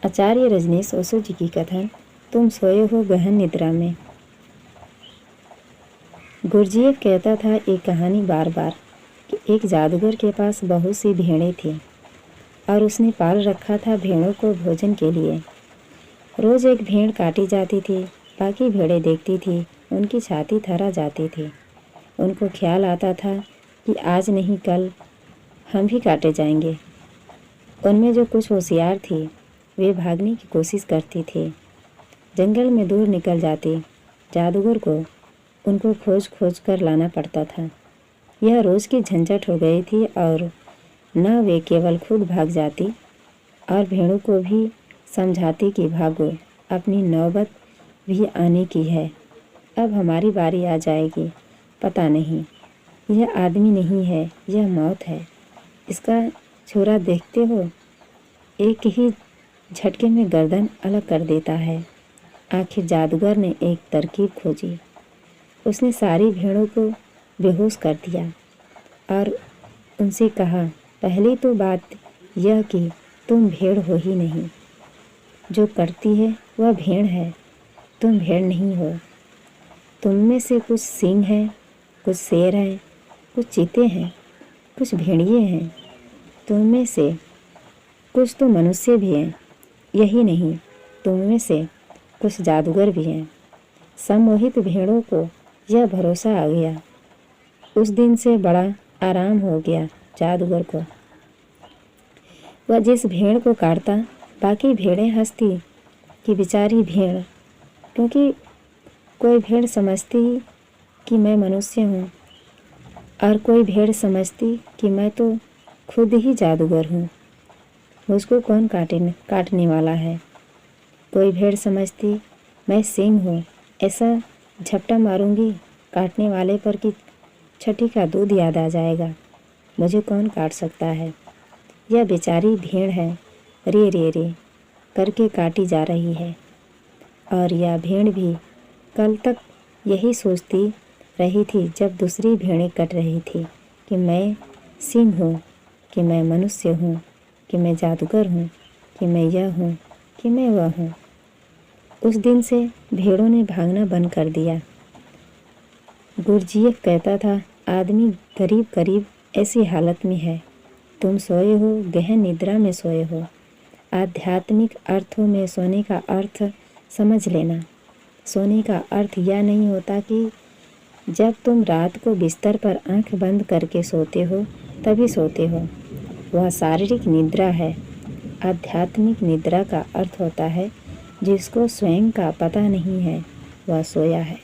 आचार्य रजनीश ओशो जी की कथन तुम सोए हो गहन निद्रा में। गुरजीएफ कहता था एक कहानी बार बार कि एक जादूगर के पास बहुत सी भेड़ें थीं और उसने पाल रखा था भेड़ों को भोजन के लिए। रोज़ एक भेड़ काटी जाती थी, बाकी भेड़ें देखती थी, उनकी छाती थरा जाती थी। उनको ख्याल आता था कि आज नहीं कल हम भी काटे जाएंगे। उनमें जो कुछ होशियार थी वे भागने की कोशिश करती थी, जंगल में दूर निकल जाती। जादूगर को उनको खोज खोज कर लाना पड़ता था। यह रोज़ की झंझट हो गई थी और न वे केवल खुद भाग जाती और भेड़ों को भी समझाती कि भागो, अपनी नौबत भी आने की है, अब हमारी बारी आ जाएगी। पता नहीं, यह आदमी नहीं है, यह मौत है। इसका छुरा देखते हो, एक ही झटके में गर्दन अलग कर देता है। आखिर जादूगर ने एक तरकीब खोजी। उसने सारी भेड़ों को बेहोश कर दिया और उनसे कहा, पहली तो बात यह कि तुम भेड़ हो ही नहीं। जो करती है वह भेड़ है, तुम भेड़ नहीं हो। तुम में से कुछ सींग हैं, कुछ शेर हैं, कुछ चीते हैं, कुछ भेड़िए हैं। तुम में से कुछ तो मनुष्य भी हैं। यही नहीं, तुम में से कुछ जादूगर भी हैं। सम्मोहित भेड़ों को यह भरोसा आ गया। उस दिन से बड़ा आराम हो गया जादूगर को। वह जिस भेड़ को काटता, बाकी भेड़ें हंसती कि बेचारी भेड़, क्योंकि कोई भेड़ समझती कि मैं मनुष्य हूँ और कोई भेड़ समझती कि मैं तो खुद ही जादूगर हूँ, मुझको कौन काटने वाला है। कोई भेड़ समझती मैं सिंह हूँ, ऐसा झपटा मारूंगी काटने वाले पर कि छठी का दूध याद आ जाएगा, मुझे कौन काट सकता है। यह बेचारी भेड़ है, रे रे रे करके काटी जा रही है। और यह भेड़ भी कल तक यही सोचती रही थी जब दूसरी भेड़ें कट रही थी कि मैं सिंह हूँ, कि मैं मनुष्य हूँ, कि मैं जादूगर हूँ, कि मैं यह हूँ, कि मैं वह हूँ। उस दिन से भेड़ों ने भागना बंद कर दिया। गुरजीएफ कहता था आदमी करीब करीब ऐसी हालत में है। तुम सोए हो, गहन निद्रा में सोए हो। आध्यात्मिक अर्थों में सोने का अर्थ समझ लेना। सोने का अर्थ यह नहीं होता कि जब तुम रात को बिस्तर पर आंख बंद करके सोते हो तभी सोते हो। वह शारीरिक निद्रा है। आध्यात्मिक निद्रा का अर्थ होता है जिसको स्वयं का पता नहीं है, वह सोया है।